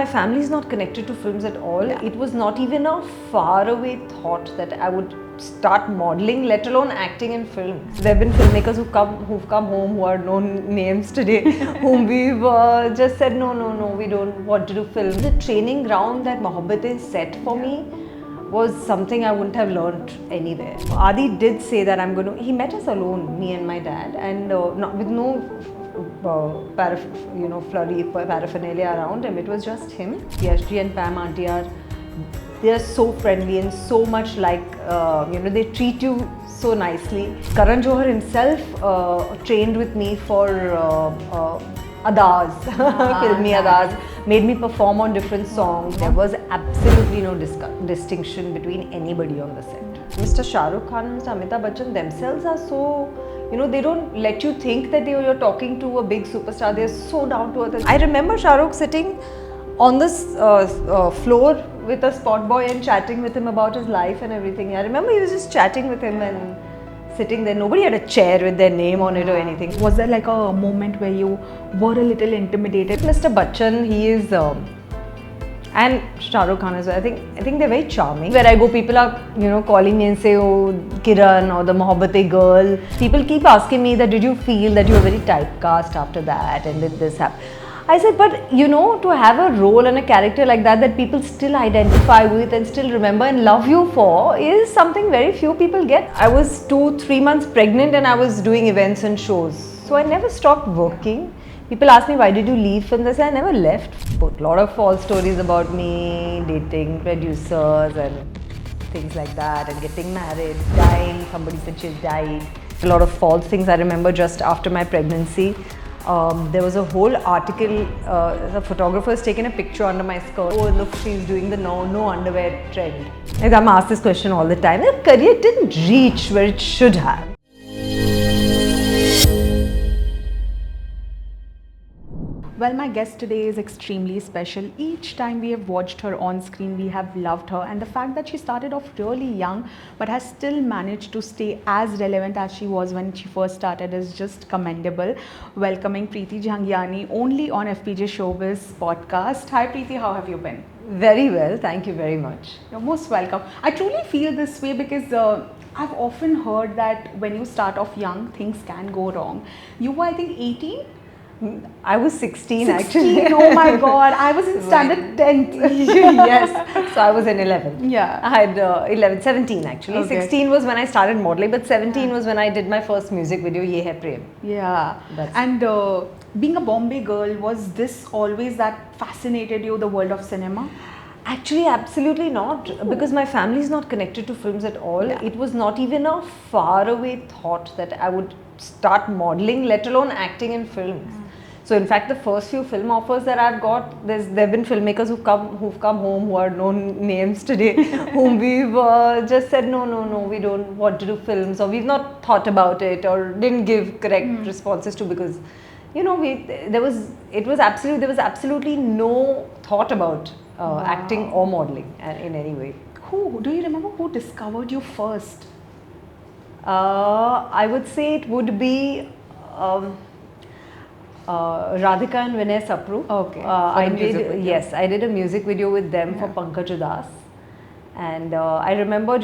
my family is not connected to films at all. Yeah. It was not even a faraway thought that I would start modeling, let alone acting in films. There have been filmmakers who've come home who are known names today, whom we've just said no, we don't want to do film. The training ground that Mohabbatein set for me was something I wouldn't have learned anywhere. Adi did say that he met us alone, me and my dad, and with no flurry paraphernalia around him. It was just him. Yashji and Pam auntie they're so friendly and so much like, they treat you so nicely. Karan Johar himself trained with me for Adas, filmy Adas, made me perform on different songs. There was absolutely no distinction between anybody on the set. Mr. Shah Rukh Khan and Mr. Amitabh Bachchan themselves are so, they don't let you think that you're talking to a big superstar. They're so down to earth. I remember Shah Rukh sitting on this floor with a spot boy and chatting with him about his life and everything. I remember he was just chatting with him and sitting there. Nobody had a chair with their name on it or anything. Was there like a moment where you were a little intimidated? Mr. Bachchan, he is, and Shah Rukh Khan as well. I think they're very charming. Where I go, people are calling me and say, "Oh, Kiran," or the Mohabbatein girl. People keep asking me that, did you feel that you were very typecast after that, and did this happen? I said, but to have a role and a character like that people still identify with and still remember and love you for is something very few people get. I was 2-3 months pregnant and I was doing events and shows. So I never stopped working. People ask me, why did you leave film? I said, I never left. Put a lot of false stories about me, dating producers and things like that, and getting married, dying. Somebody said she died. A lot of false things. I remember just after my pregnancy, there was a whole article, a photographer has taken a picture under my skirt. Oh, look, she's doing the no underwear trend. I'm asked this question all the time. Her career didn't reach where it should have. Well, my guest today is extremely special. Each time we have watched her on screen, we have loved her, and the fact that she started off really young but has still managed to stay as relevant as she was when she first started is just commendable. Welcoming Preeti Jhangiani only on FPJ Showbiz podcast. Hi Preeti, how have you been? Very well, thank you very much. You're most welcome. I truly feel this way because I've often heard that when you start off young, things can go wrong. You were, I think, 18? I was 16 actually. Oh my god, I was in standard 10th. Yes, so I was in 11. Yeah. I had 17 actually. Okay. 16 was when I started modeling, but 17 was when I did my first music video, Ye Hai Prem. Yeah. And being a Bombay girl, was this always that fascinated you, the world of cinema? Actually, absolutely not. Ooh. Because my family is not connected to films at all. Yeah. It was not even a faraway thought that I would start modeling, let alone acting in films. So in fact, the first few film offers that I've got, there have been filmmakers who've come home who are known names today, whom we've just said no, we don't want to do films, or we've not thought about it, or didn't give correct responses to, because there was absolutely no thought about acting or modeling in any way. Who do you remember who discovered you first? I would say it would be Radhika and Vinay Sapru. Okay. I did a music video with them for Pankaj Udas, and I remember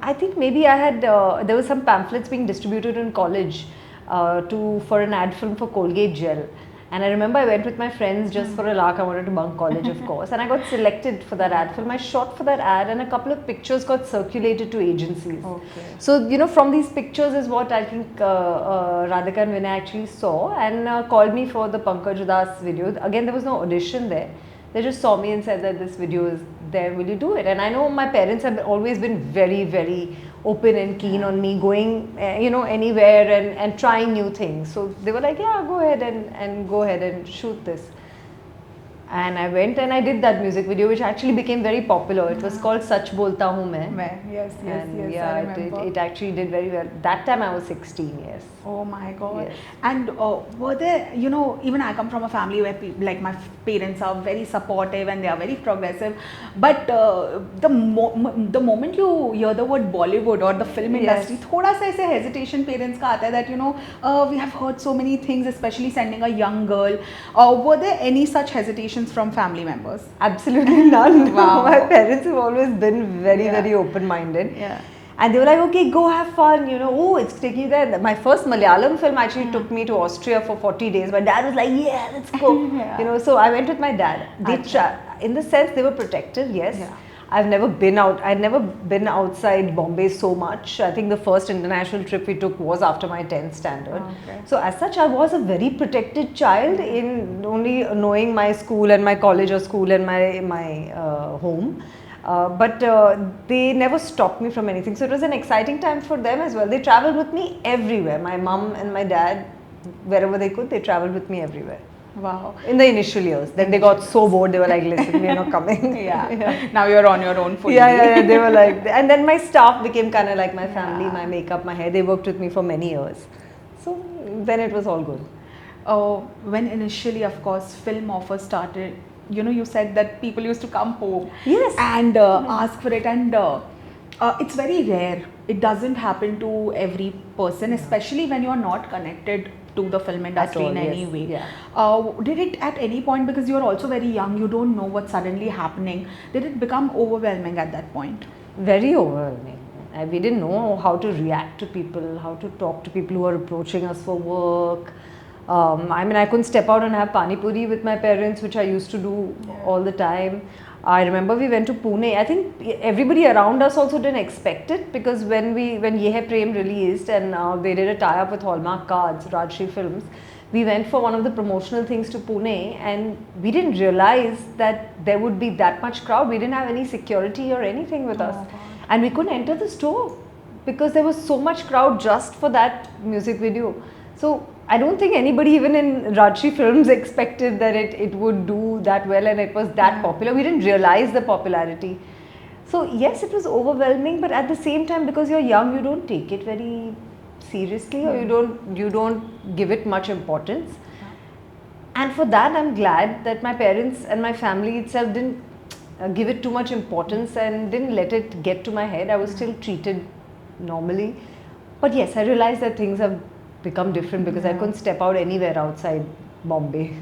I think maybe I had there was some pamphlets being distributed in college for an ad film for Colgate Gel. And I remember I went with my friends just for a lark. I wanted to bunk college, of course. And I got selected for that ad film. I shot for that ad, and a couple of pictures got circulated to agencies. Okay. So, from these pictures is what I think Radhika and Vinay actually saw, and called me for the Pankaj Udas video. Again, there was no audition there. They just saw me and said that this video is there, will you do it? And I know my parents have always been very, very open and keen on me going, anywhere and trying new things. So they were like, yeah, go ahead and shoot this. And I went and I did that music video, which actually became very popular. It was called Sach Bolta Hoon Main. Yes, yeah, I remember. It actually did very well. That time I was 16, yes. Oh my god. Yes. And were there, even I come from a family where my parents are very supportive and they are very progressive. But the moment you hear the word Bollywood or the film industry, thoda sa aise hesitation parents ka aata hai that, we have heard so many things, especially sending a young girl. Were there any such hesitations objections from family members? Absolutely none. Wow. My parents have always been very, Yeah. very open-minded. Yeah. And they were like, okay, go have fun, you know, oh, it's taking you there. My first Malayalam film actually took me to Austria for 40 days. My dad was like, yeah, let's go. Yeah. You know, so I went with my dad. They in the sense they were protective, yes. Yeah. I'd never been outside Bombay so much. I think the first international trip we took was after my 10th standard. Okay. So as such, I was a very protected child in only knowing my school and my college or school and my home. But they never stopped me from anything. So it was an exciting time for them as well. They traveled with me everywhere. My mum and my dad, wherever they could, they traveled with me everywhere. Wow. In the initial years. Then they got so bored, they were like, listen, we are not coming. Yeah. Now you're on your own fully. Yeah. They were like, and then my staff became kind of like my family, my makeup, my hair. They worked with me for many years. So then it was all good. When initially, of course, film offers started, you know, you said that people used to come home Yes. and ask for it, and it's very rare. It doesn't happen to every person, especially when you're not connected to the film industry in any way. Yeah. Did it at any point, because you're also very young, you don't know what's suddenly happening, did it become overwhelming at that point? Very overwhelming. We didn't know how to react to people, how to talk to people who are approaching us for work. I mean, I couldn't step out and have pani puri with my parents, which I used to do all the time. I remember we went to Pune. I think everybody around us also didn't expect it, because when Ye Hai Prem released and they did a tie-up with Hallmark Cards, Rajshri Films, we went for one of the promotional things to Pune, and we didn't realize that there would be that much crowd. We didn't have any security or anything with us, and we couldn't enter the store because there was so much crowd just for that music video. So I don't think anybody even in Rajshri Films expected that it would do that well and it was that popular. We didn't realize the popularity. So yes, it was overwhelming, but at the same time, because you're young, you don't take it very seriously, or you don't give it much importance. And for that, I'm glad that my parents and my family itself didn't give it too much importance and didn't let it get to my head. I was still treated normally. But yes, I realized that things have become different because I couldn't step out anywhere outside Bombay.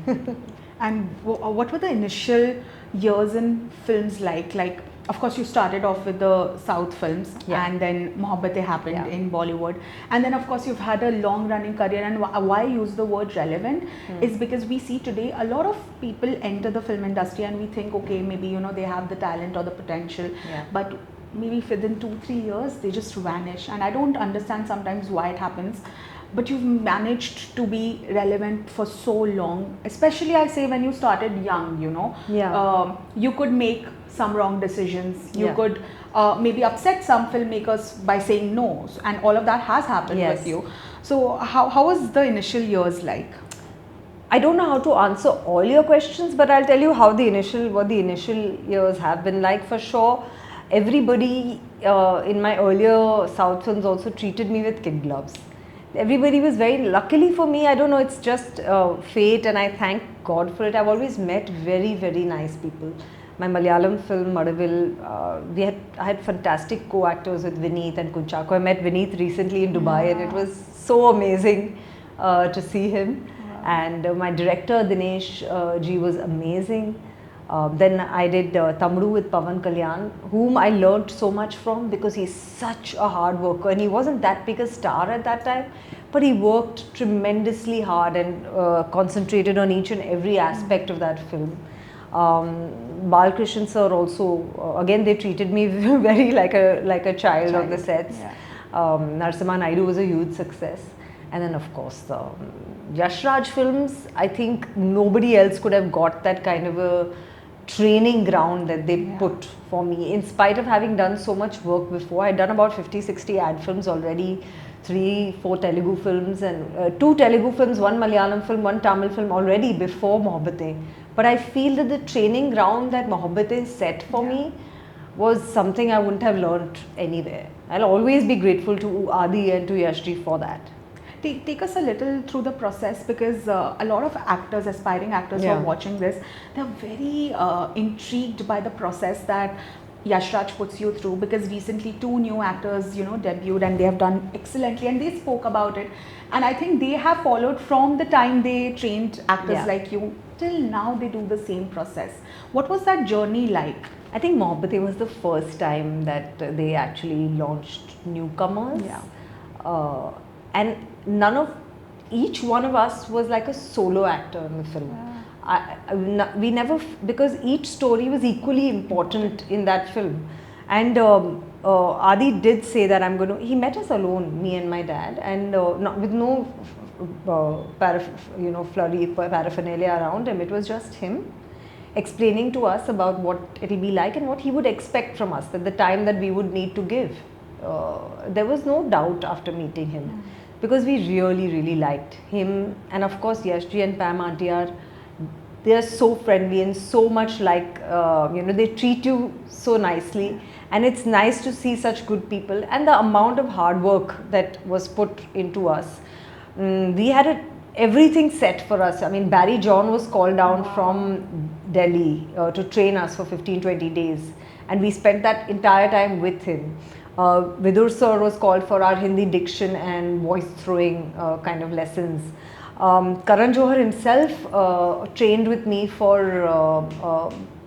And what were the initial years in films like? Like, of course, you started off with the South films, and then Mohabbatein happened in Bollywood. And then, of course, you've had a long-running career. And why I use the word relevant is because we see today a lot of people enter the film industry and we think, okay, maybe, you know, they have the talent or the potential. But maybe within 2-3 years, they just vanish. And I don't understand sometimes why it happens. But you've managed to be relevant for so long, especially I say when you started young, you know. You could make some wrong decisions. You could maybe upset some filmmakers by saying no, and all of that has happened with you. So how was the initial years like? I don't know how to answer all your questions, but I'll tell you how what the initial years have been like. For sure, everybody in my earlier South films also treated me with kid gloves. Everybody was very, luckily for me, I don't know, it's just fate, and I thank God for it. I've always met very, very nice people. My Malayalam film, Madavil, I had fantastic co-actors with Vineet and Kunchako. I met Vineet recently in Dubai and it was so amazing to see him. And my director, Dinesh Ji, was amazing. Then I did Tamru with Pawan Kalyan, whom I learnt so much from because he's such a hard worker, and he wasn't that big a star at that time, but he worked tremendously hard and concentrated on each and every aspect of that film. Balkrishnan sir also, again they treated me very like a child on the sets. Narasimha Naidu was a huge success. And then of course Yash Raj Films, I think nobody else could have got that kind of a training ground that they put for me. In spite of having done so much work before, I'd done about 50-60 ad films already, 3-4 Telugu films and 2 Telugu films, 1 Malayalam film, 1 Tamil film already before Mohabbatein. But I feel that the training ground that Mohabbatein set for me was something I wouldn't have learnt anywhere. I'll always be grateful to Adi and to Yashji for that. Take us a little through the process, because a lot of actors, aspiring actors who are watching this, they're very intrigued by the process that Yash Raj puts you through, because recently 2 new actors, you know, debuted and they have done excellently and they spoke about it. And I think they have followed from the time they trained actors like you till now they do the same process. What was that journey like? I think Mohabbatein was the first time that they actually launched newcomers. Yeah. And each one of us was like a solo actor in the film. We never, because each story was equally important in that film. And Adi did say that he met us alone, me and my dad, and with no paraphernalia around him. It was just him explaining to us about what it'll be like and what he would expect from us, at the time that we would need to give. There was no doubt after meeting him, because we really liked him. And of course Yashji and Pam auntie they are so friendly and so much like, they treat you so nicely, and it's nice to see such good people. And the amount of hard work that was put into us, we had everything set for us. I mean, Barry John was called down from Delhi to train us for 15-20 days, and we spent that entire time with him. Vidur sir was called for our Hindi diction and voice throwing kind of lessons. Karan Johar himself trained with me for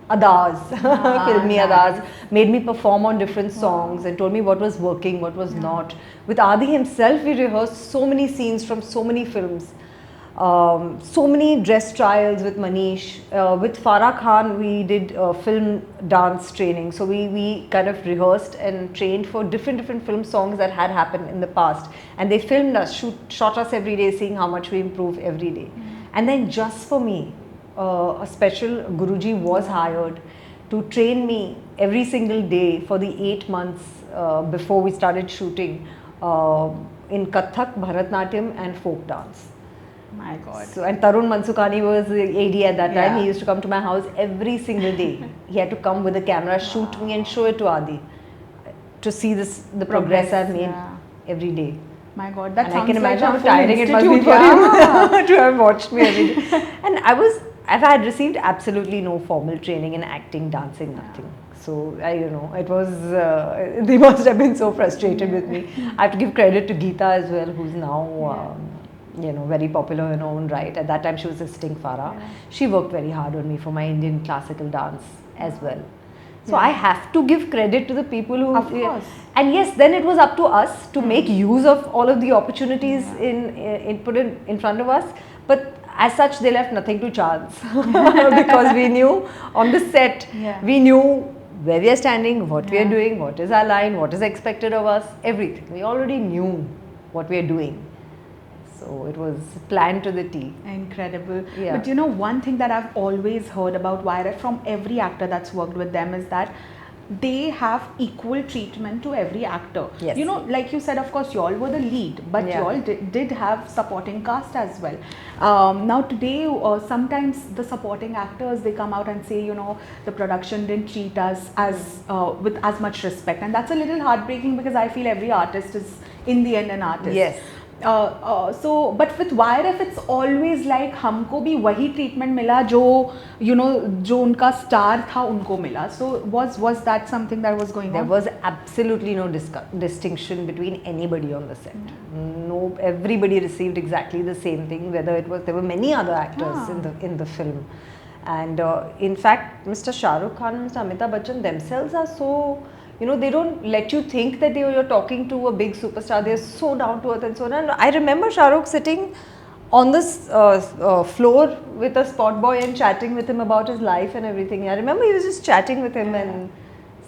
adas, filmi adas, made me perform on different songs and told me what was working, what was not. With Adi himself, we rehearsed so many scenes from so many films. So many dress trials with Manish. With Farah Khan, we did film dance training. So we kind of rehearsed and trained for different film songs that had happened in the past. And they filmed us, shot us every day, seeing how much we improve every day. And then just for me, a special Guruji was hired to train me every single day for the 8 months before we started shooting in Kathak, Bharatnatyam and folk dance. My God. So, and Tarun Mansukani was the AD at that time. He used to come to my house every single day. He had to come with a camera, shoot me and show it to Adi to see the progress I've made every day. My God, that and sounds I can imagine like how tiring it must be for him to have watched me every day. And I had received absolutely no formal training in acting, dancing, nothing. So, it was, they must have been so frustrated with me. I have to give credit to Geeta as well, who's now very popular in her own right. At that time, she was assisting Farah. She worked very hard on me for my Indian classical dance as well. So I have to give credit to the people who... Of course. And yes, then it was up to us to make use of all of the opportunities put in front of us. But as such, they left nothing to chance. Because we knew on the set, we knew where we are standing, what we are doing, what is our line, what is expected of us, everything. We already knew what we are doing. So it was planned to the T. Incredible. Yeah. But one thing that I've always heard about YRF from every actor that's worked with them is that they have equal treatment to every actor. Yes. Like you said, of course, you all were the lead, but you all did have supporting cast as well. Now today, sometimes the supporting actors, they come out and say, the production didn't treat us as with as much respect. And that's a little heartbreaking, because I feel every artist is in the end an artist. Yes. But with YRF, it's always like हमको भी वही treatment मिला जो जो उनका star था उनको मिला. So was that something that was going on? There was absolutely no distinction between anybody on the set. No, everybody received exactly the same thing. Whether there were many other actors in the film, and in fact, Mr. Shah Rukh Khan and Mr. Amitabh Bachchan themselves are so. They don't let you think that you're talking to a big superstar. They're so down to earth and so on. And I remember Shah Rukh sitting on this floor with a spot boy and chatting with him about his life and everything. I remember he was just chatting with him and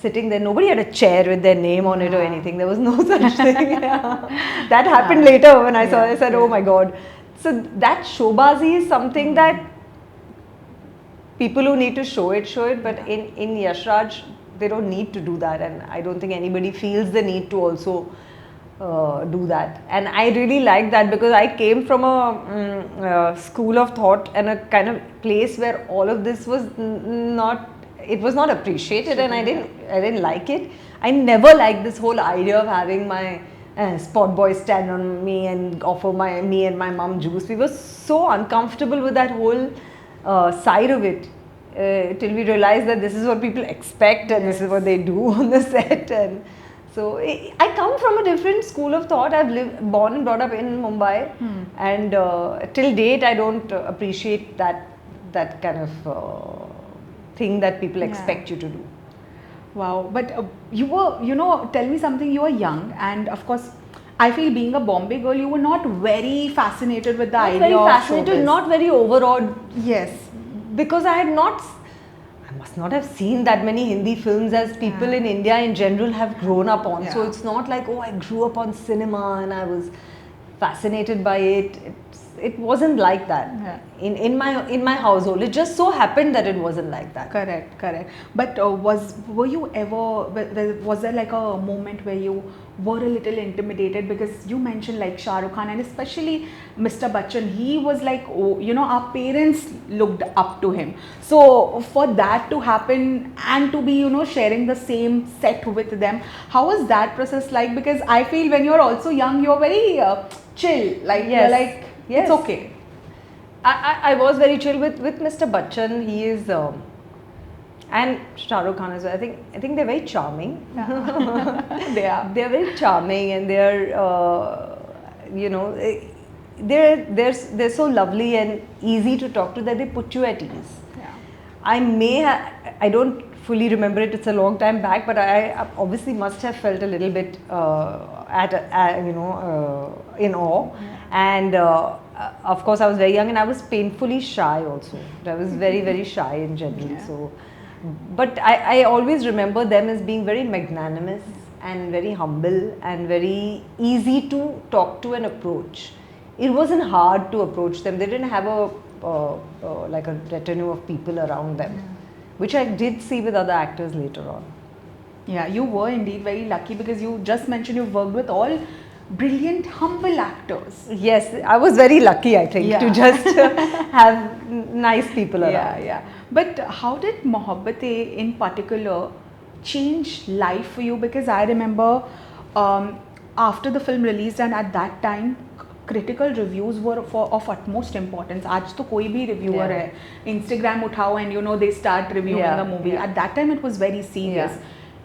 sitting there. Nobody had a chair with their name on it or anything. There was no such thing. That happened later when I saw it. I said, oh my God. So that showbazi is something that people who need to show it. But in Yash Raj, they don't need to do that, and I don't think anybody feels the need to also do that. And I really like that, because I came from a school of thought and a kind of place where all of this was not appreciated, and I didn't like it. I never liked this whole idea of having my spot boy stand on me and offer me and my mum juice. We were so uncomfortable with that whole side of it. Till we realized that this is what people expect and this is what they do on the set. And so I come from a different school of thought. I've born and brought up in Mumbai, and till date I don't appreciate that kind of thing that people Yeah. expect you to do. Wow, but you were, tell me something, you were young, and of course, I feel being a Bombay girl, you were not very fascinated with the Not idea very of fascinated, showbiz. not very overawed, Yes. because I must not have seen that many Hindi films as people Yeah. in India in general have grown up on. So Yeah. it's not like, oh, I grew up on cinema and I was fascinated by it. It wasn't like that Yeah. in my household. It just so happened that it wasn't like that. Correct. But were you ever, was there like a moment where you were a little intimidated, because you mentioned like Shah Rukh Khan and especially Mr. Bachchan, he was like, oh, our parents looked up to him. So for that to happen and to be, sharing the same set with them, how was that process like? Because I feel when you're also young, you're very chill, like you're Yes. like, Yes. it's okay. I was very chill with Mr. Bachchan. He is and Shah Rukh Khan as well. I think they're very charming. They are. They're very charming, and they're so lovely and easy to talk to that they put you at ease. Yeah. I don't fully remember it. It's a long time back, but I obviously must have felt a little bit in awe. And of course, I was very young and I was painfully shy also. I was very shy in general. Yeah. So, but I always remember them as being very magnanimous and very humble and very easy to talk to and approach. It wasn't hard to approach them. They didn't have like a retinue of people around them, which I did see with other actors later on. Yeah, you were indeed very lucky, because you just mentioned you worked with all brilliant, humble actors. Yes, I was very lucky, I think, Yeah. to just have nice people around. Yeah. But how did Mohabbatein in particular change life for you? Because I remember after the film released, and at that time, critical reviews were of utmost importance. आज तो कोई भी reviewer Yeah. है, Instagram उठाओ and they start reviewing Yeah, the movie. yeah. At that time it was very serious. Yeah.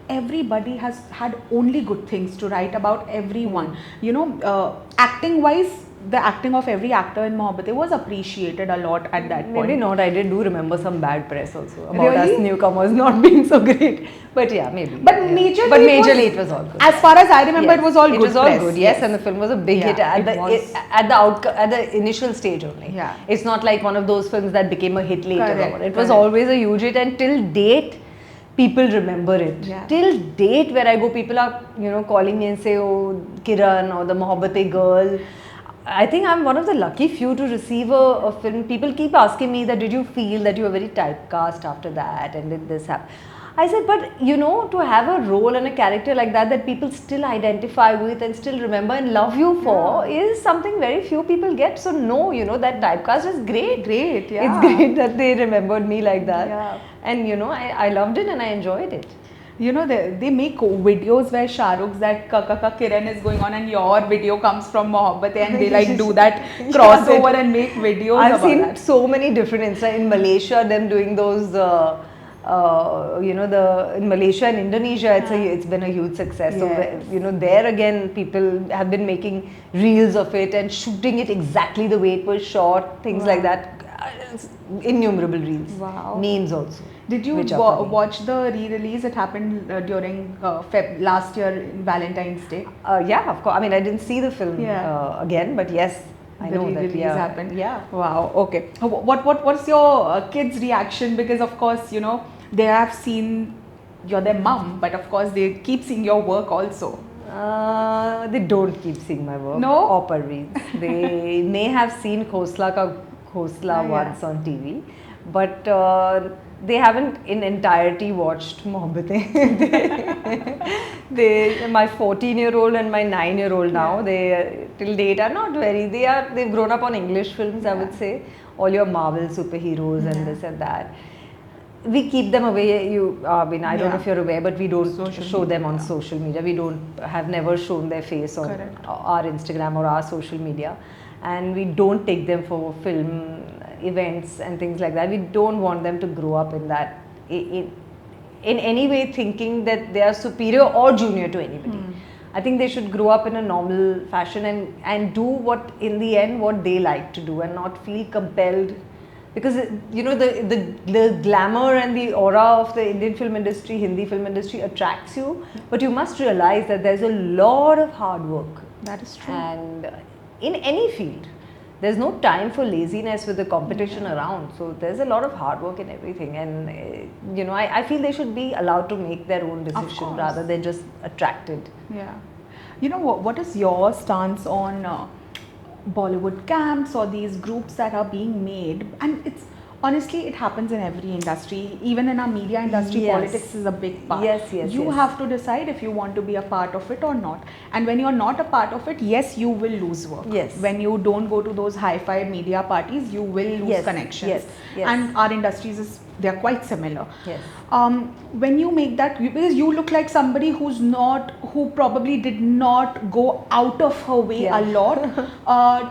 Everybody has had only good things to write about everyone. Acting wise, the acting of every actor in Mohabbatein was appreciated a lot at that point. Maybe not. I do remember some bad press also about Really? us newcomers not being so great. But yeah, maybe. But yeah. majorly it was all good. As far as I remember, Yes. it was all good. It was all press. good, yes, and the film was a big hit Yeah, at the initial stage only. Yeah. It's not like one of those films that became a hit later Correct, on. It was correct. always a huge hit, and till date, people remember it. Yeah. Till date, where I go, people are calling me and say, "Oh, Kiran," or the Mohabbatein girl. I think I'm one of the lucky few to receive a film. People keep asking me that, did you feel that you were very typecast after that, and did this happen? I said, but to have a role and a character like that people still identify with and still remember and love you for is something very few people get. So no, that typecast is great. Great, yeah. It's great that they remembered me like that. Yeah. And I loved it and I enjoyed it. They make videos where Shah Rukh's that Kaka Kiran is going on and your video comes from Mohabbatein, and they like do that crossover and make videos I've about seen that. so many different in Malaysia, them doing those in Malaysia and Indonesia, it's been a huge success. Yes. So there again, people have been making reels of it and shooting it exactly the way it was shot, things like that. Innumerable reels. Wow. Memes also. Did you which are funny. watch the re-release? It happened during last year, Valentine's Day. Yeah, of course. I mean, I didn't see the film again, but yes, I The know that. re-release Yeah, happened. Yeah. Wow. Okay. What's your kids' reaction? Because of course, they have seen you're their mum, but of course they keep seeing your work also. They don't keep seeing my work. No? Or Parveen. They may have seen Khosla once on TV, but they haven't in entirety watched Mohabbatein. My 14-year-old and my 9-year-old now, they till date are not very. They've grown up on English films, I would say. All your Marvel superheroes and this and that. We keep them away. I don't know if you're aware, but we don't show them on social media. We have never shown their face on our Instagram or our social media, and we don't take them for film events and things like that. We don't want them to grow up in that in any way thinking that they are superior or junior to anybody. I think they should grow up in a normal fashion and do what in the end what they like to do and not feel compelled because the glamour and the aura of the Indian film industry, Hindi film industry attracts you, but you must realize that there's a lot of hard work. That is true. And in any field, there's no time for laziness with the competition around. So there's a lot of hard work in everything, and I feel they should be allowed to make their own decision rather than just attracted. Yeah. What is your stance on Bollywood camps or these groups that are being made? And it's honestly, it happens in every industry. Even in our media industry, Yes. politics is a big part. Yes, yes, You yes. have to decide if you want to be a part of it or not. And when you're not a part of it, yes, you will lose work. Yes. When you don't go to those hi-fi media parties, you will lose Yes, connections. yes, yes. And our industries they're quite similar. Yes. When you make that, because you look like somebody who probably did not go out of her way a lot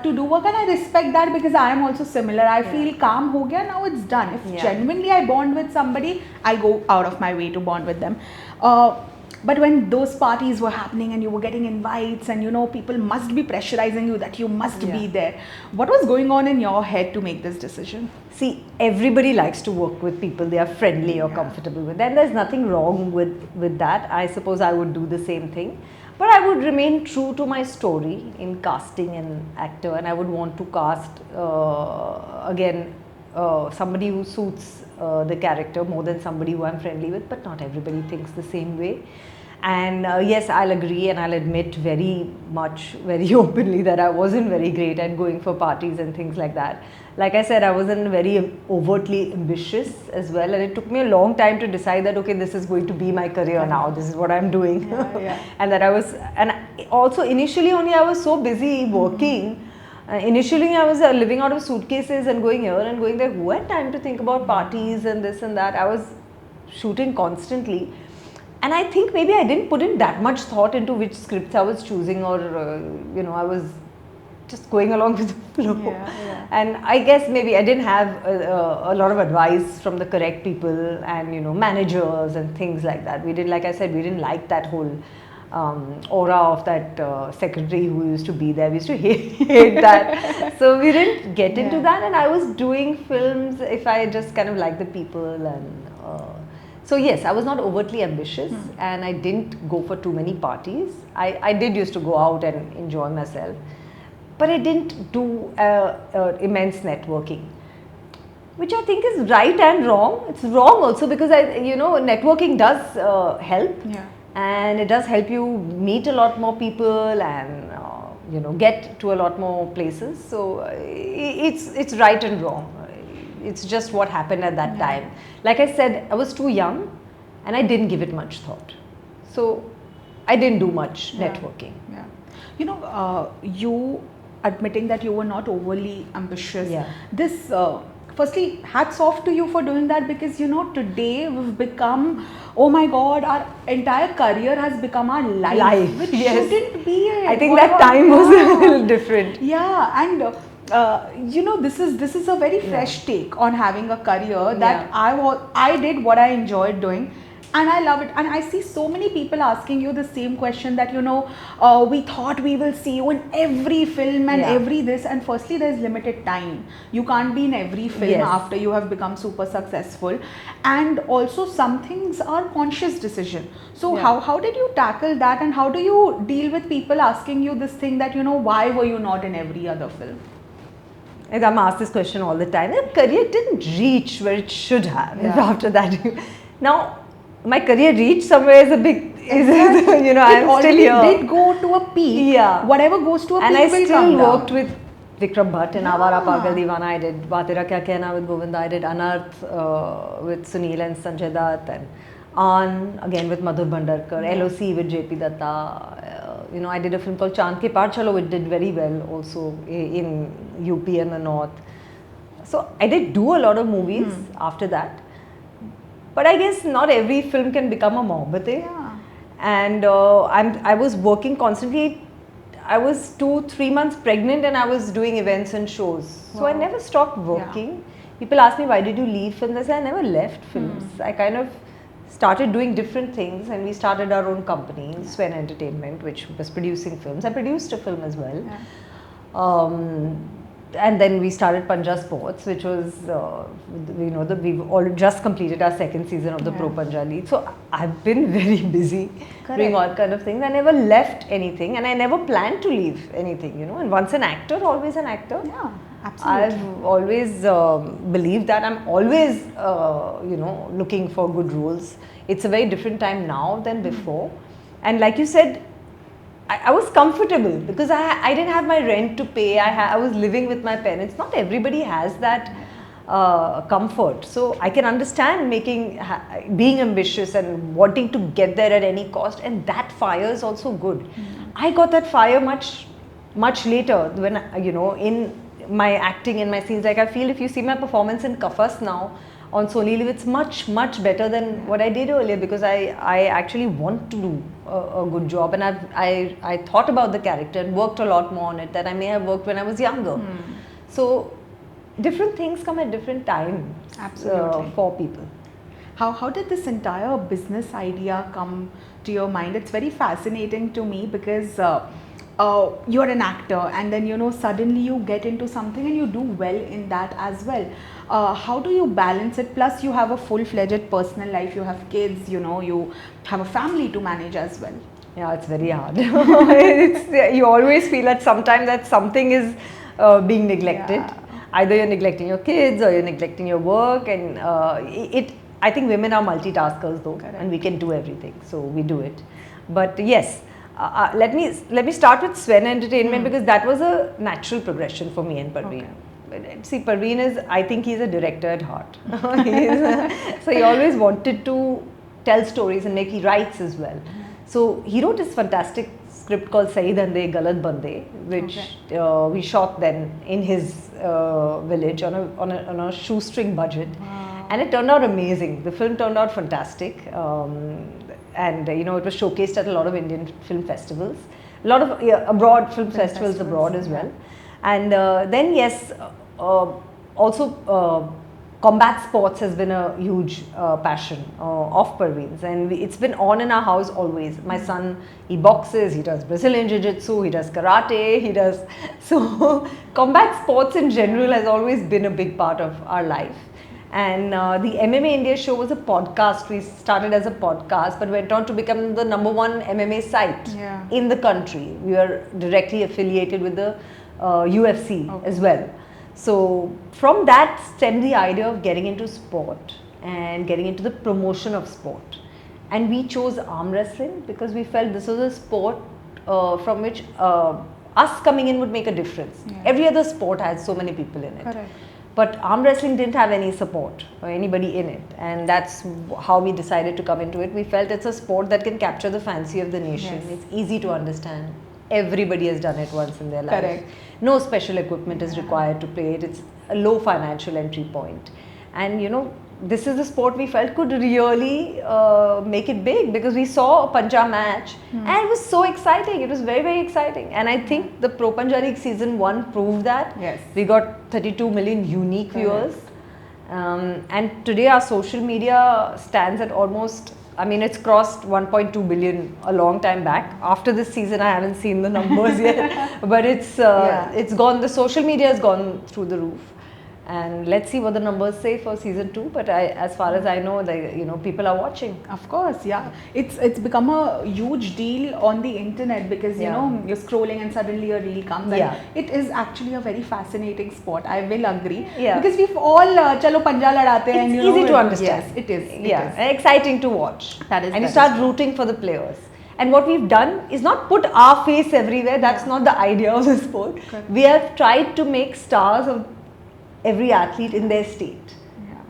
to do work, and I respect that because I am also similar. I feel calm ho gaya, now it's done. If genuinely I bond with somebody, I go out of my way to bond with them. But when those parties were happening and you were getting invites and people must be pressurizing you that you must be there, what was going on in your head to make this decision? See, everybody likes to work with people they are friendly or comfortable with, and there's nothing wrong with that. I suppose I would do the same thing, but I would remain true to my story in casting an actor, and I would want to cast somebody who suits the character more than somebody who I'm friendly with. But not everybody thinks the same way. And yes, I'll agree and I'll admit very openly that I wasn't very great at going for parties and things like that. Like I said, I wasn't very overtly ambitious as well, and it took me a long time to decide that okay, this is going to be my career now, this is what I'm doing. And that and also initially only I was so busy working. Initially I was living out of suitcases and going here and going there. Who had time to think about parties and this and that? I was shooting constantly. And I think maybe I didn't put in that much thought into which scripts I was choosing, or I was just going along with the flow. And I guess maybe I didn't have a lot of advice from the correct people and managers and things like that. We didn't, like I said, we didn't like that whole aura of that secretary who used to be there. We used to hate that. So we didn't get into that, and I was doing films if I just kind of liked the people. And so yes, I was not overtly ambitious, and I didn't go for too many parties. I did used to go out and enjoy myself, but I didn't do immense networking, which I think is right and wrong. It's wrong also because networking does help, and it does help you meet a lot more people and get to a lot more places. So it's right and wrong. It's just what happened at that time. Like I said, I was too young and I didn't give it much thought. So I didn't do much networking. You admitting that you were not overly ambitious. This, firstly, hats off to you for doing that, because today we've become, oh my God, our entire career has become our life. Which shouldn't be it. I think that time was a little different. And this is a very fresh take on having a career that I did what I enjoyed doing, and I love it. And I see so many people asking you the same question that we thought we will see you in every film and every this, and firstly there's limited time. You can't be in every film after you have become super successful, and also some things are conscious decision. So how did you tackle that, and how do you deal with people asking you this thing that why were you not in every other film? I'm asked this question all the time. My career didn't reach where it should have after that. Now, my career reached somewhere is a big, I'm still here. It did go to a peak. Whatever goes to a peak and I will still come worked down. with Vikram Bhatt in Avara Pagal Deewana. I did Vatera Kya Kehna with Govinda. I did Anarth with Sunil and Sanjay Dutt, and An again with Madhur Bhandarkar, LOC with JP Datta. I did a film called Chand Ke Paar Chalo, which did very well also in UP and the North. So I did do a lot of movies after that. But I guess not every film can become a Mohabbatein. And I was working constantly. I was 2-3 months pregnant and I was doing events and shows. So I never stopped working. People ask me, why did you leave films? I said, I never left films. I kind of started doing different things, and we started our own company, Sven Entertainment, which was producing films. I produced a film as well. and then we started Panja Sports, which was, we've all just completed our second season of the Pro Panja League. So I've been very busy doing all kind of things. I never left anything, and I never planned to leave anything, And once an actor, always an actor. Yeah, absolutely. I've always believed that. I'm always, looking for good roles. It's a very different time now than before. And like you said, I was comfortable because I didn't have my rent to pay. I was living with my parents. Not everybody has that comfort. So I can understand being ambitious and wanting to get there at any cost. And that fire is also good. I got that fire much later when, in my acting and my scenes. Like I feel if you see my performance in Kafas now, on Sony Live, it's much better than what I did earlier because I actually want to do a good job, and I thought about the character and worked a lot more on it that I may have worked when I was younger. So different things come at different times. Absolutely. For people. How did this entire business idea come to your mind? It's very fascinating to me because you're an actor, and then suddenly you get into something and you do well in that as well. How do you balance it? Plus you have a full-fledged personal life, you have kids, you have a family to manage as well. Yeah, it's very hard. You always feel at some time that something is being neglected. Yeah. Either you're neglecting your kids or you're neglecting your work, and I think women are multitaskers though. Correct. And we can do everything, so we do it. But yes, let me start with Sven Entertainment because that was a natural progression for me and Parveen. Okay. See, Parveen I think he's a director at heart. So he always wanted to tell stories and he writes as well. So he wrote this fantastic script called Sahi Dhande Galat Bande, which we shot then in his village on a shoestring budget. Wow. And it turned out amazing. The film turned out fantastic. And it was showcased at a lot of Indian film festivals, a lot of abroad film festivals abroad as well. And then yes, also combat sports has been a huge passion of Parveen's, and it's been on in our house always. My son, he boxes, he does Brazilian Jiu-Jitsu, he does karate, so combat sports in general has always been a big part of our life. And the MMA India show was a podcast. We started as a podcast but went on to become the #1 MMA site in the country. We are directly affiliated with the UFC as well. So from that stemmed the idea of getting into sport and getting into the promotion of sport. And we chose arm wrestling because we felt this was a sport from which us coming in would make a difference. Every other sport has so many people in it. Correct. But arm wrestling didn't have any support or anybody in it, and that's how we decided to come into it. We felt it's a sport that can capture the fancy of the nation. Yes. It's easy to understand. Everybody has done it once in their life. Correct. No special equipment is required to play it. It's a low financial entry point. And this is the sport we felt could really make it big because we saw a Panja match and it was so exciting. It was very, very exciting. And I think the Pro Panja League season 1 proved that. Yes. We got 32 million unique viewers. And today our social media stands at almost, it's crossed 1.2 billion a long time back. After this season, I haven't seen the numbers yet, but it's gone. The social media has gone through the roof. And let's see what the numbers say for season 2. But as far as I know, people are watching. Of course, yeah. It's become a huge deal on the internet because you're scrolling and suddenly a reel comes. And it is actually a very fascinating sport. I will agree. Yeah. Because we've all chalo panja ladate and it's easy to understand. Yes, it is. And exciting to watch. That is. And you start rooting for the players. And what we've done is not put our face everywhere. That's not the idea of the sport. Correct. We have tried to make stars of every athlete in their state.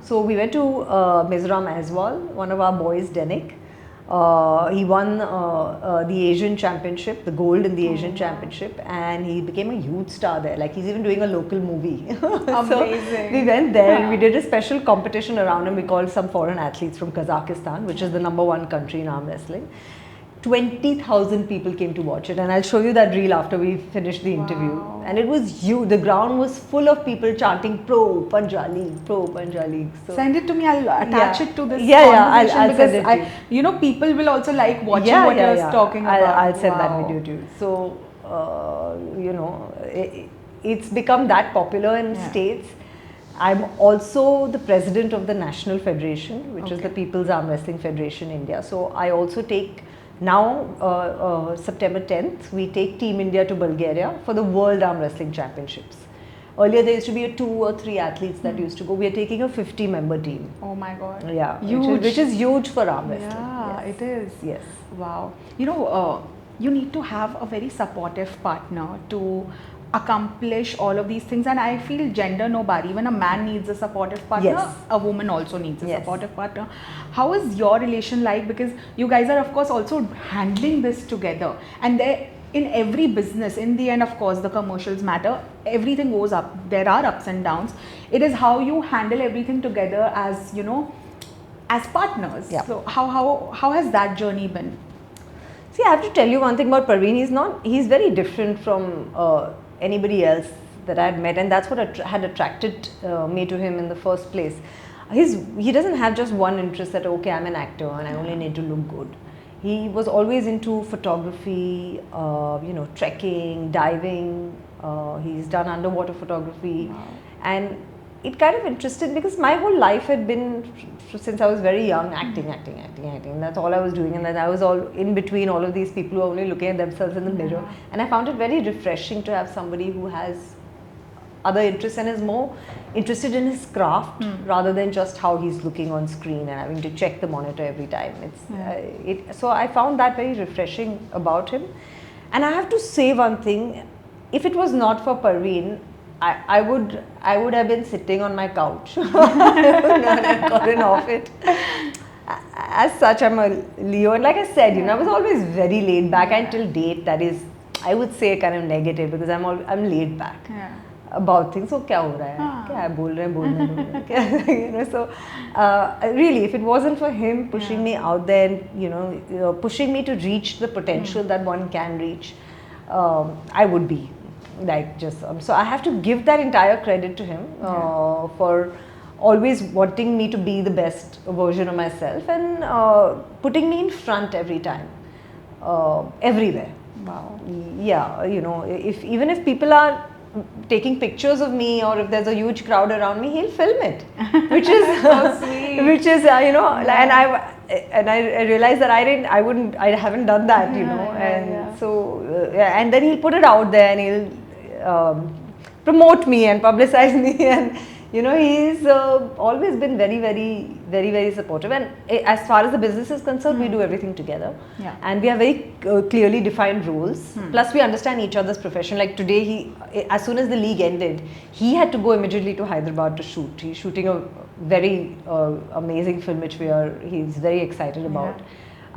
So we went to Mizoram as well. One of our boys, Denik, he won the Asian Championship, the gold in the Asian Championship, and he became a huge star there. Like he's even doing a local movie. Amazing. So we went there and we did a special competition around him. We called some foreign athletes from Kazakhstan, which is the #1 country in arm wrestling. 20,000 people came to watch it, and I'll show you that reel after we finish the interview. And it was huge. The ground was full of people chanting Pro Panja League, Pro Panja League. So send it to me. I'll attach it to this conversation I'll because send it to you. People will also like watching what you're talking about. I'll send that video to you. So it's become that popular in States. I'm also the president of the National Federation, which is the People's Arm Wrestling Federation India. So I also take now September 10th, we take Team India to Bulgaria for the World Arm Wrestling Championships. Earlier there used to be a 2 or 3 athletes that used to go. We are taking a 50-member team. Oh my God. Yeah, huge. Which is huge for arm wrestling. Yeah, yes. it is. Yes. Wow. You know, you need to have a very supportive partner to accomplish all of these things, and I feel gender no bar. Even a man needs a supportive partner. Yes. A woman also needs a supportive partner. How is your relation like? Because you guys are of course also handling this together, and in every business, in the end, of course, the commercials matter. Everything goes up. There are ups and downs. It is how you handle everything together as, you know, as partners. Yeah. So how has that journey been? See, I have to tell you one thing about Parveen. He's very different from anybody else that I had met, and that's what had attracted me to him in the first place. He doesn't have just one interest that, okay, I'm an actor and I only need to look good. He was always into photography, you know, trekking, diving. He's done underwater photography, and it kind of interested because my whole life had been, since I was very young, acting. That's all I was doing, and then I was all in between all of these people who are only looking at themselves in the mirror. And I found it very refreshing to have somebody who has other interests and is more interested in his craft rather than just how he's looking on screen and having to check the monitor every time. So I found that very refreshing about him. And I have to say one thing: if it was not for Parveen, I would have been sitting on my couch and gotten off it. As such, I'm a Leo, and like I said, you know, I was always very laid back until date. That is, I would say, kind of negative because I'm laid back about things. So, क्या हो रहा है? क्या बोल रहे हैं? बोलने दो. You know, so really, if it wasn't for him pushing me out there, and, you know, pushing me to reach the potential that one can reach, I would be. Like just so I have to give that entire credit to him for always wanting me to be the best version of myself and putting me in front every time, everywhere. Wow. Yeah, you know, even if people are taking pictures of me or if there's a huge crowd around me, he'll film it, which is so sweet. Which is you know, and I realized that I haven't done that, you know, and so and then he'll put it out there and he'll promote me and publicize me, and you know, he's always been very supportive. And as far as the business is concerned, we do everything together, and we have very clearly defined rules. Plus, we understand each other's profession. Like today, as soon as the league ended, he had to go immediately to Hyderabad to shoot. He's shooting a very amazing film which he's very excited about.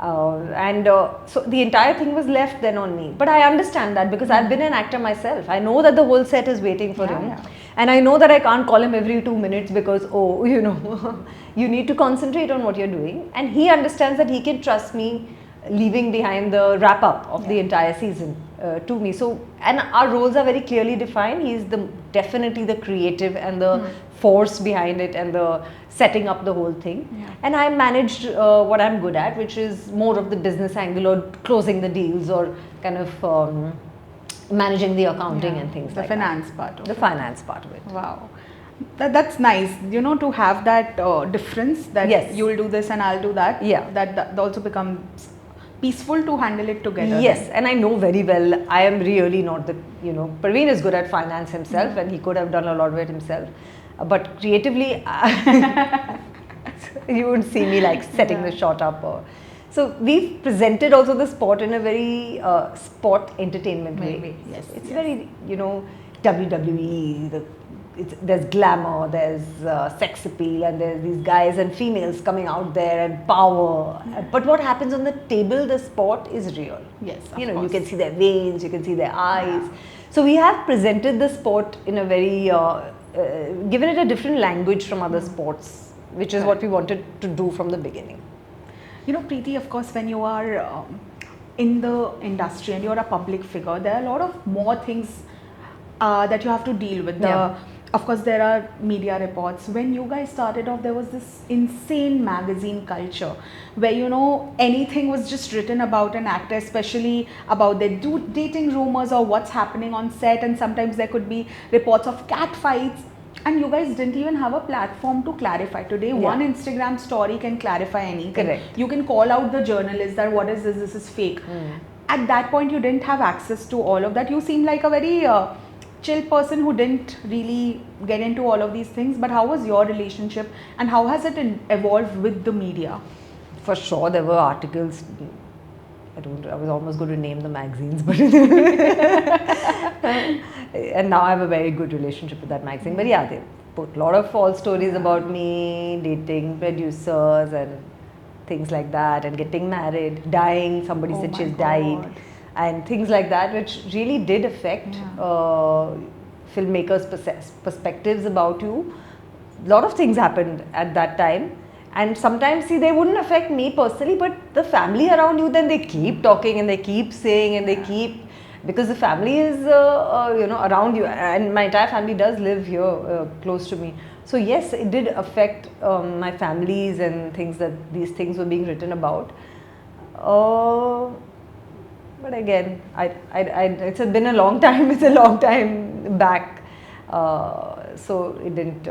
So the entire thing was left then on me. But I understand that because I've been an actor myself. I know that the whole set is waiting for him. And I know that I can't call him every 2 minutes because, oh, you know, you need to concentrate on what you're doing. And he understands that he can trust me leaving behind the wrap up of the entire season to me. So, and our roles are very clearly defined. He's definitely the creative and the force behind it and the setting up the whole thing. And I managed what I'm good at, which is more of the business angle or closing the deals or kind of managing the accounting and things like that. The finance part of it. Wow. That's nice, you know, to have that difference that you'll do this and I'll do that. That also becomes peaceful to handle it together. Yes, and I know very well I am really not the, you know, Parveen is good at finance himself and he could have done a lot of it himself. But creatively, you would see me like setting the shot up. So we've presented also the sport in a very sport entertainment way. It's very, you know, WWE, there's glamour, there's sex appeal, and there's these guys and females coming out there and power. But what happens on the table, the sport is real. You know, you can see their veins, you can see their eyes. So we have presented the sport in a very, given it a different language from other sports, which is what we wanted to do from the beginning. You know, Preeti, of course, when you are in the industry and you're a public figure, there are a lot of more things that you have to deal with. The of course there are media reports. When you guys started off, there was this insane magazine culture where, you know, anything was just written about an actor, especially about their dating rumors or what's happening on set, and sometimes there could be reports of cat fights, and you guys didn't even have a platform to clarify. Today one Instagram story can clarify anything. Correct. You can call out the journalist that what is this is fake. At that point you didn't have access to all of that. You seem like a very chill person who didn't really get into all of these things. But how was your relationship, and how has it evolved with the media? For sure, there were articles. I was almost going to name the magazines, but and now I have a very good relationship with that magazine. But yeah, they put a lot of false stories about me, dating producers and things like that, and getting married, dying. Somebody said she's died, and things like that, which really did affect filmmakers' perspectives about you. A lot of things happened at that time. And sometimes, see, they wouldn't affect me personally, but the family around you, then they keep talking and they keep saying and they keep, because the family is, you know, around you, and my entire family does live here, close to me. So yes, it did affect my families and things, that these things were being written about. But again, it's been a long time. It's a long time back, so it didn't.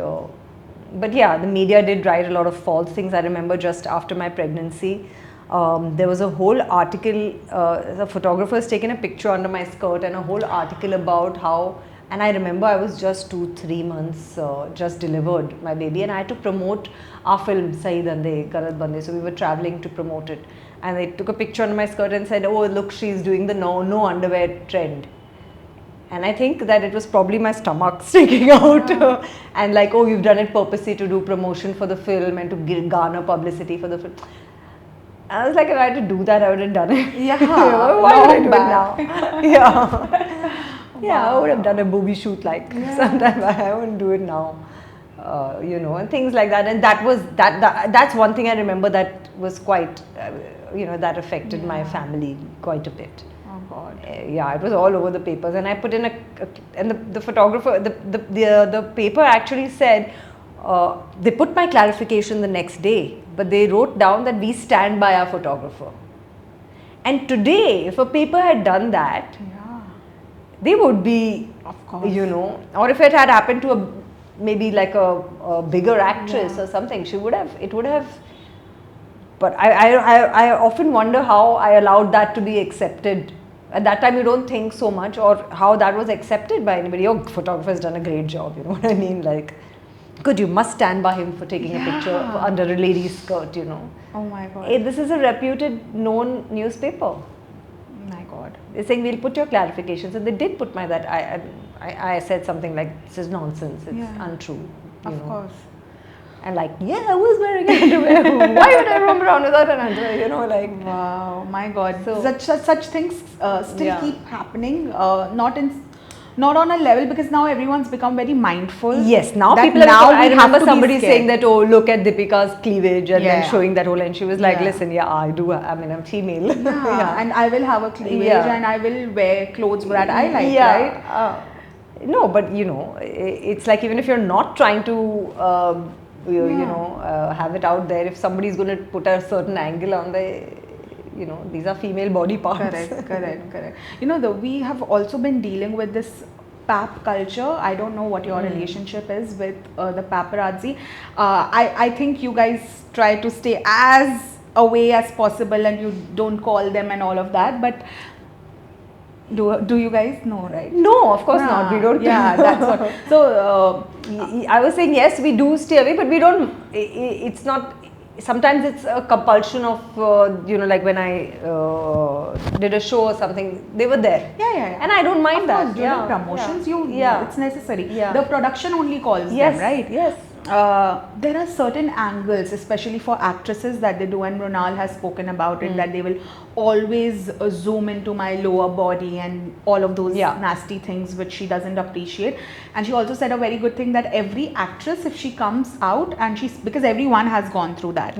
But yeah, the media did write a lot of false things. I remember just after my pregnancy, there was a whole article, the photographer has taken a picture under my skirt, and a whole article about how, and I remember I was just 2-3 months, just delivered my baby, and I had to promote our film, Sahi Dande, Garat Bande, so we were traveling to promote it. And they took a picture under my skirt and said, oh look, she's doing the no underwear trend. And I think that it was probably my stomach sticking out, and like, oh, you've done it purposely to do promotion for the film and to garner publicity for the film. I was like, if I had to do that, I would have done it. Yeah. Why would I do it now? Yeah, I would have done a booby shoot like sometime. I wouldn't do it now. You know, and things like that. And that was that's one thing I remember that was quite, you know, that affected my family quite a bit. Oh God. Yeah, it was all over the papers, and I put in and the photographer, the paper actually said, they put my clarification the next day, but they wrote down that we stand by our photographer. And today, if a paper had done that, they would be, of course, you know, or if it had happened to maybe like a bigger actress or something, it would have. But I often wonder how I allowed that to be accepted. At that time, you don't think so much, or how that was accepted by anybody. Your photographer has done a great job, you know what I mean? Like, good, you must stand by him for taking a picture under a lady's skirt, you know. Oh my God. This is a reputed, known newspaper. My God. They're saying, we'll put your clarifications. And they did put my that. I said something like, this is nonsense, it's untrue. Of course. And like, yeah, I was wearing underwear. Why would I roam around without an underwear? You know, like. Wow, my God. So, such things still keep happening. Not on a level, because now everyone's become very mindful. Yes, now people I remember somebody saying that, oh, look at Deepika's cleavage, and then showing that whole, and she was like, listen, I do, I mean, I'm female. And I will have a cleavage and I will wear clothes that I like, right? No, but you know, it's like, even if you're not trying to, you know, have it out there, if somebody's going to put a certain angle on the, you know, these are female body parts. Correct. You know, we have also been dealing with this pap culture. I don't know what your relationship is with the paparazzi. I think you guys try to stay as away as possible, and you don't call them and all of that. But do you guys know, right? No, of course not. We don't. Yeah, that's what. So I was saying, yes, we do stay away, but we don't. It's not. Sometimes it's a compulsion of, you know, like when I did a show or something, they were there. Yeah. And I don't mind that. Course, during promotions, it's necessary. The production only calls them, right? Yes. There are certain angles, especially for actresses, that they do, and Mrunal has spoken about it, that they will always zoom into my lower body and all of those nasty things which she doesn't appreciate. And she also said a very good thing, that every actress, if she comes out and because everyone has gone through that,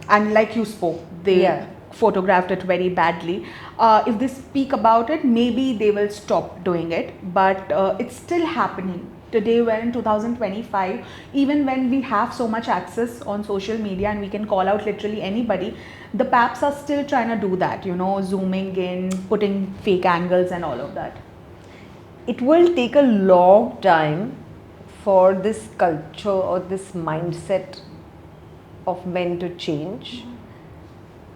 and like you spoke, they photographed it very badly. If they speak about it, maybe they will stop doing it, but it's still happening. today we're in 2025. Even when we have so much access on social media and we can call out literally anybody, the paps are still trying to do that, you know, zooming in, putting fake angles and all of that. It will take a long time for this culture or this mindset of men to change.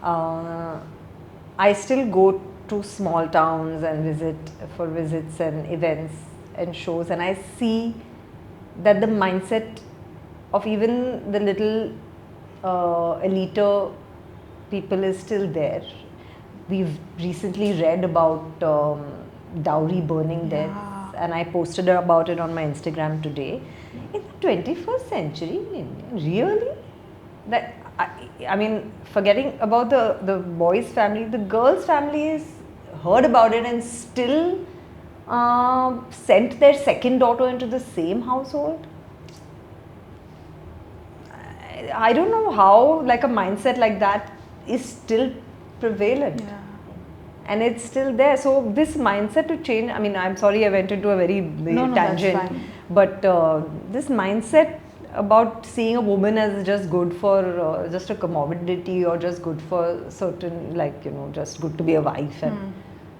I still go to small towns and visit for visits and events and shows, and I see that the mindset of even the little elite people is still there. We've recently read about dowry burning deaths, and I posted about it on my Instagram today. In the 21st century, really? That I mean, forgetting about the boy's family, the girl's family has heard about it and still sent their second daughter into the same household. I don't know how like a mindset like that is still prevalent. Yeah. And it's still there. So this mindset to change, I mean, I'm sorry I went into a very big tangent, that's fine. but this mindset about seeing a woman as just good for just a commodity or just good for certain, like, you know, just good to be a wife and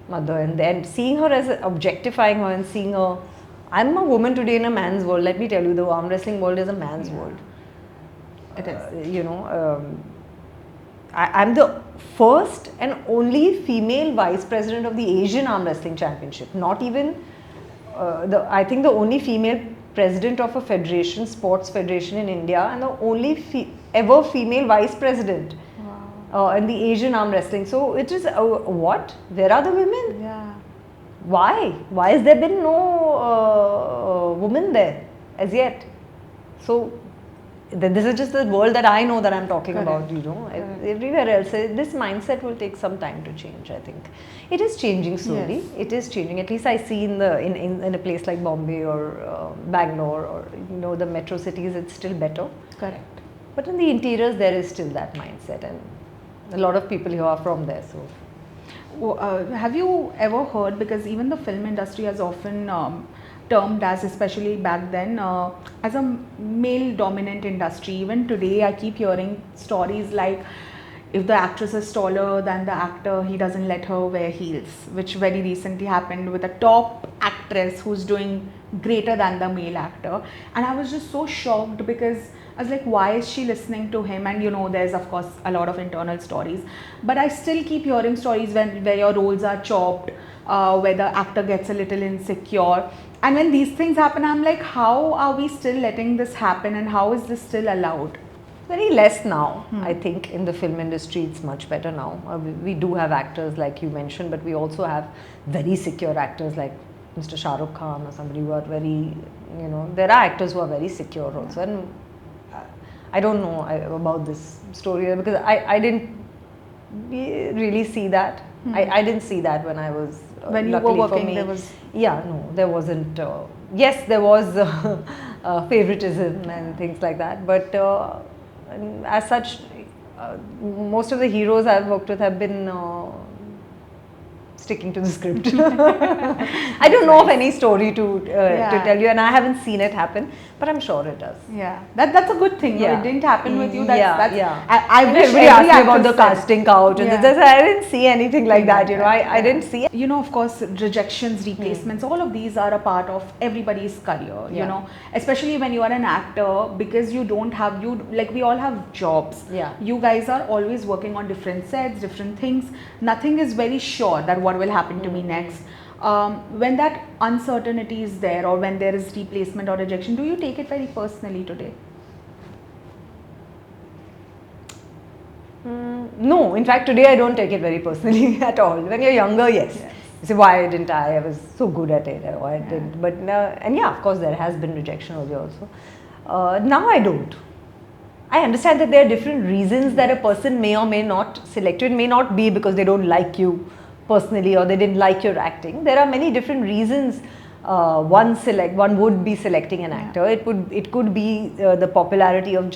mother, and then seeing her as objectifying her and seeing her, I'm a woman today in a man's world. Let me tell you, the arm wrestling world is a man's world. It is. You know, I'm the first and only female vice president of the Asian Arm Wrestling Championship. Not even, I think the only female president of a federation, sports federation in India, and the only ever female vice president in the Asian Arm Wrestling. So it is, what? Where are the women? Yeah. Why? Why has there been no woman there as yet? So this is just the world that I know that I'm talking about, you know. Everywhere else, this mindset will take some time to change, I think. It is changing slowly. Yes. It is changing. At least I see in a place like Bombay or Bangalore or, you know, the metro cities, it's still better. Correct. But in the interiors, there is still that mindset, and a lot of people here are from there. So, have you ever heard, because even the film industry has often termed as, especially back then, as a male dominant industry. Even today I keep hearing stories like, if the actress is taller than the actor, he doesn't let her wear heels, which very recently happened with a top actress who's doing greater than the male actor. And I was just so shocked, because I was like, why is she listening to him? And you know, there's of course a lot of internal stories, but I still keep hearing stories where your roles are chopped, where the actor gets a little insecure. And when these things happen, I'm like, how are we still letting this happen, and how is this still allowed? Very less now. I think in the film industry it's much better now. We do have actors like you mentioned, but we also have very secure actors like Mr. Shah Rukh Khan or somebody who are very, you know, there are actors who are very secure also. And I don't know about this story because I didn't really see that. I didn't see that when I was when you were working. There was there wasn't. Yes, there was favoritism and things like that, but as such, most of the heroes I've worked with have been sticking to the script. I don't know of any story to tell you, and I haven't seen it happen, but I'm sure it does. Yeah, that's a good thing. Yeah. No, it didn't happen with you. I wish everybody asked me about the casting couch, and I didn't see anything like that. You know, I didn't see. You know, of course, rejections, replacements, all of these are a part of everybody's career. You know, especially when you are an actor, because you don't have like we all have jobs. Yeah. You guys are always working on different sets, different things. Nothing is very sure that what will happen to me next. When that uncertainty is there, or when there is replacement or rejection, do you take it very personally today? No, in fact today I don't take it very personally at all. When you're younger, yes. You say, why didn't I was so good at it, or I didn't. But and of course there has been rejection earlier also. Now I don't. I understand that there are different reasons that a person may or may not select you. It may not be because they don't like you personally or they didn't like your acting. There are many different reasons one would be selecting an actor. It could be the popularity of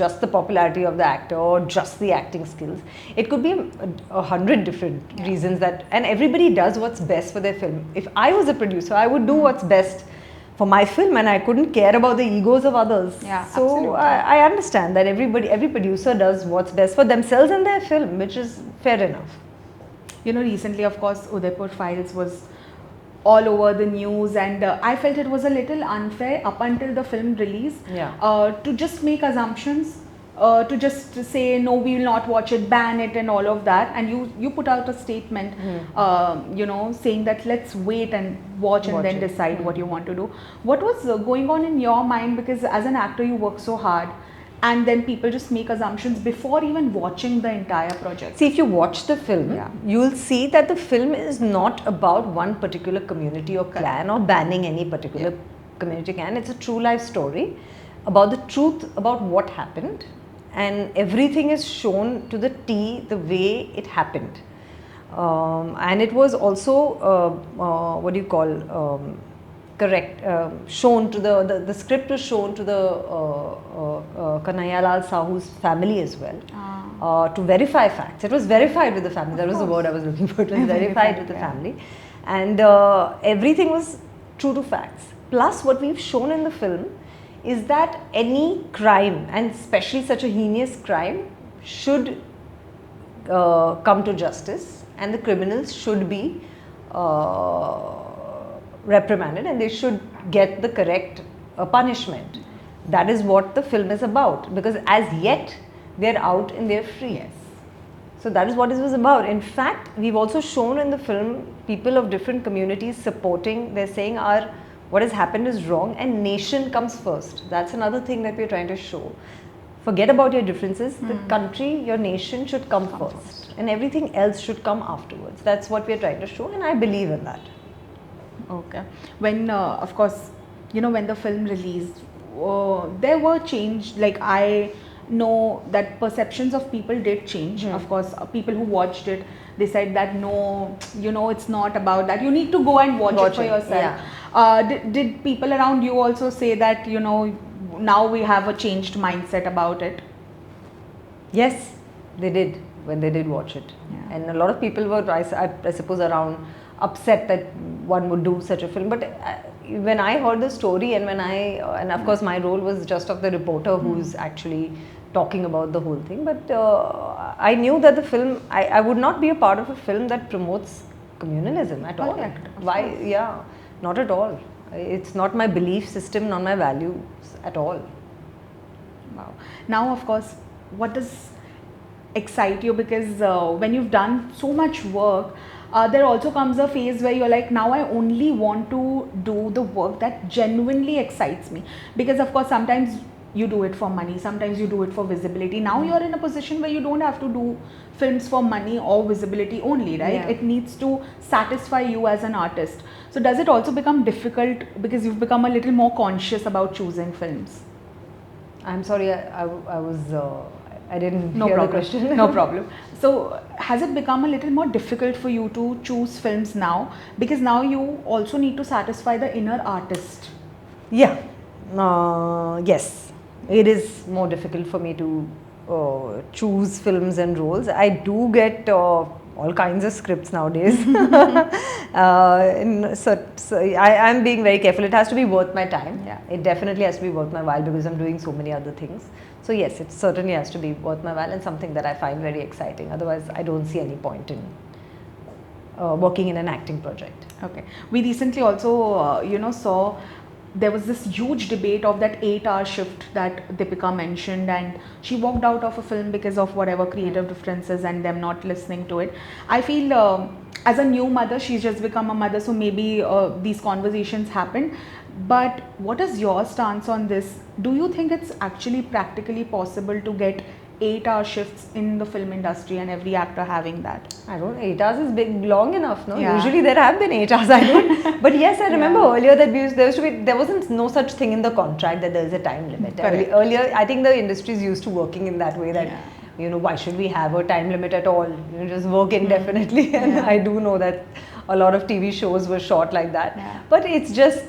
the actor, or just the acting skills. It could be 100 different reasons and everybody does what's best for their film. If I was a producer, I would do what's best for my film, and I couldn't care about the egos of others. Yeah, so absolutely. I understand that every producer does what's best for themselves and their film, which is fair enough. You know, recently, of course, Udaipur Files was all over the news, and I felt it was a little unfair up until the film release to just make assumptions, to just say no, we will not watch it, ban it, and all of that. And you put out a statement, you know, saying that let's wait and watch and then decide what you want to do. What was going on in your mind? Because as an actor, you work so hard, and then people just make assumptions before even watching the entire project. See, if you watch the film, you'll see that the film is not about one particular community or clan or banning any particular community clan. It's a true life story about the truth about what happened, and everything is shown to the T the way it happened. And it was also, what do you call, shown to the script was shown to the Kanhaiya Sahu's family as well, to verify facts. It was verified with the family. That was the word I was looking for. It was verified with the family, and everything was true to facts. Plus, what we've shown in the film is that any crime, and especially such a heinous crime, should come to justice, and the criminals should be reprimanded, and they should get the correct punishment. That is what the film is about, because as yet they are out and they are free. So that is what it was about. In fact, we've also shown in the film people of different communities supporting. They're saying what has happened is wrong, and nation comes first. That's another thing that we're trying to show. Forget about your differences. The country, your nation should come first, and everything else should come afterwards. That's what we're trying to show, and I believe in that. Okay. When, of course, you know, when the film released, there were change. Like, I know that perceptions of people did change. Of course, people who watched it, they said that no, you know, it's not about that. You need to go and watch it for yourself. Did people around you also say that, you know, now we have a changed mindset about it? Yes, they did when they did watch it. And a lot of people were, I suppose, around upset that one would do such a film. But when I heard the story, and and of course my role was just of the reporter who's actually talking about the whole thing, but I knew that the film, I would not be a part of a film that promotes communalism at all. Why? Yeah, not at all. It's not my belief system, not my values at all. Wow. Now, of course, what does excite you? Because when you've done so much work, there also comes a phase where you're like, now I only want to do the work that genuinely excites me. Because of course, sometimes you do it for money, sometimes you do it for visibility. Now you're in a position where you don't have to do films for money or visibility only, right? It needs to satisfy you as an artist. So does it also become difficult because you've become a little more conscious about choosing films? I'm sorry, I didn't hear the question. No problem. So has it become a little more difficult for you to choose films now? Because now you also need to satisfy the inner artist. Yeah. Yes. It is more difficult for me to choose films and roles. I do get all kinds of scripts nowadays. I'm being very careful. It has to be worth my time. It definitely has to be worth my while, because I'm doing so many other things. So yes, it certainly has to be worth my while and something that I find very exciting. Otherwise, I don't see any point in working in an acting project. Okay. We recently also, saw there was this huge debate of that 8-hour shift that Deepika mentioned, and she walked out of a film because of whatever creative differences and them not listening to it. I feel as a new mother, she's just become a mother, so maybe these conversations happened. But what is your stance on this? Do you think it's actually practically possible to get 8-hour shifts in the film industry and every actor having that? I don't know, 8 hours is long enough, no? Usually there have been 8 hours, I don't. But yes, I remember earlier that there wasn't no such thing in the contract that there is a time limit. Earlier, I think the industry is used to working in that way, that why should we have a time limit at all? Just work indefinitely. And I do know that a lot of TV shows were shot like that. But it's just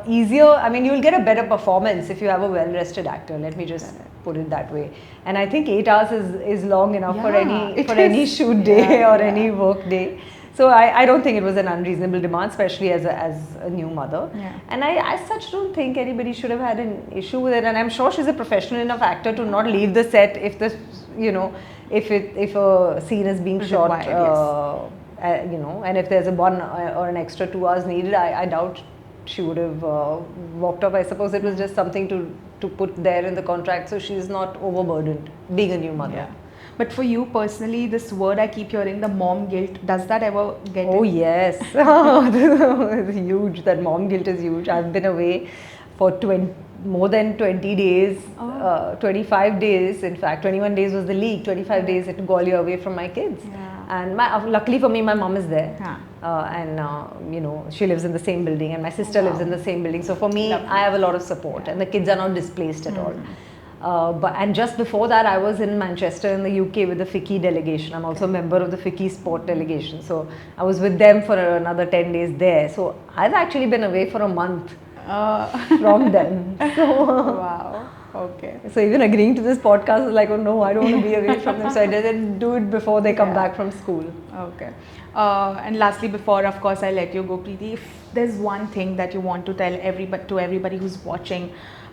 easier. I mean, you'll get a better performance if you have a well-rested actor. Let me just put it that way. And I think 8 hours is long enough for any shoot day or any work day. So I don't think it was an unreasonable demand, especially as a new mother. Yeah. And I as such don't think anybody should have had an issue with it. And I'm sure she's a professional enough actor to not leave the set if the, you know, if a scene is being shot, Required, you know, and if there's a one or an extra 2 hours needed, I doubt she would have walked off. I suppose it was just something to put there in the contract so she's not overburdened being a new mother. Yeah. But for you personally, this word I keep hearing, the mom guilt, does that ever get Oh in? yes, it's huge. That mom guilt is huge. I've been away for more than 20 days, 25 days. In fact, 21 days was the league. 25 days at Gwalior away from my kids. Yeah. And luckily for me, my mom is there, Yeah. and you know, she lives in the same building, and my sister lives in the same building. So for me, Lovely. I have a lot of support, and the kids are not displaced at all. And just before that, I was in Manchester in the UK with the FICCI delegation. I'm also a member of the FICCI sport delegation. So I was with them for another 10 days there. So I've actually been away for a month from them. So, Wow. Okay. so even agreeing to this podcast is like, oh no, I don't want to be away from them. So I didn't do it before they come back from school. Okay. And lastly, before of course I let you go, Preeti, if there's one thing that you want to tell everybody who's watching,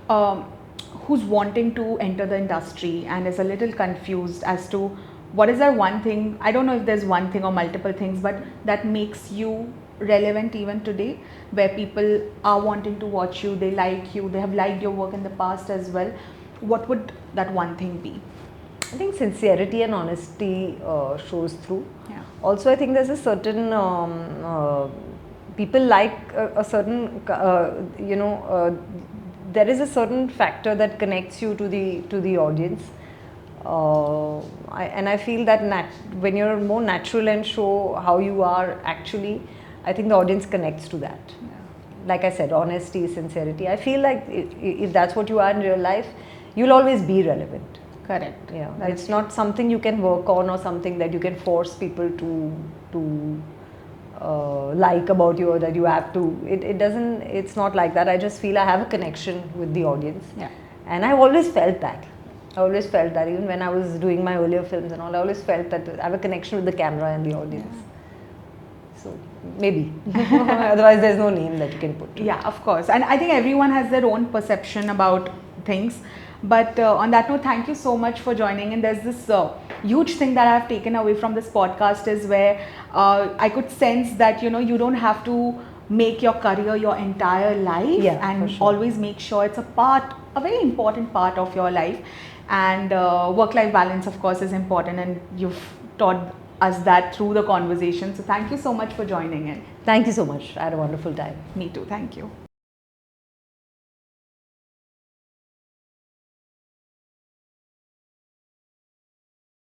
who's wanting to enter the industry and is a little confused as to what is that one thing, I don't know if there's one thing or multiple things, but that makes you relevant even today, where people are wanting to watch you, they like you, they have liked your work in the past as well, what would that one thing be? I think sincerity and honesty shows through. Yeah. Also, I think there's a certain people like a certain there is a certain factor that connects you to the audience, and I feel that when you're more natural and show how you are actually, I think the audience connects to that. Yeah. Like I said, honesty, sincerity. I feel like if that's what you are in real life, you'll always be relevant. Correct. Yeah, it's not something you can work on or something that you can force people to like about you, or that you have to. It doesn't. It's not like that. I just feel I have a connection with the audience. Yeah. And I've always felt that. I always felt that even when I was doing my earlier films and all, I always felt that I have a connection with the camera and the audience. Yeah. So maybe. Otherwise, there's no name that you can put to it. Yeah, of course. And I think everyone has their own perception about things. But on that note, thank you so much for joining in. There's this huge thing that I've taken away from this podcast is where I could sense that, you know, you don't have to make your career your entire life, and always make sure it's a very important part of your life. And work-life balance, of course, is important, and you've taught us that through the conversation. So thank you so much for joining in. Thank you so much. I had a wonderful time. Me too. Thank you.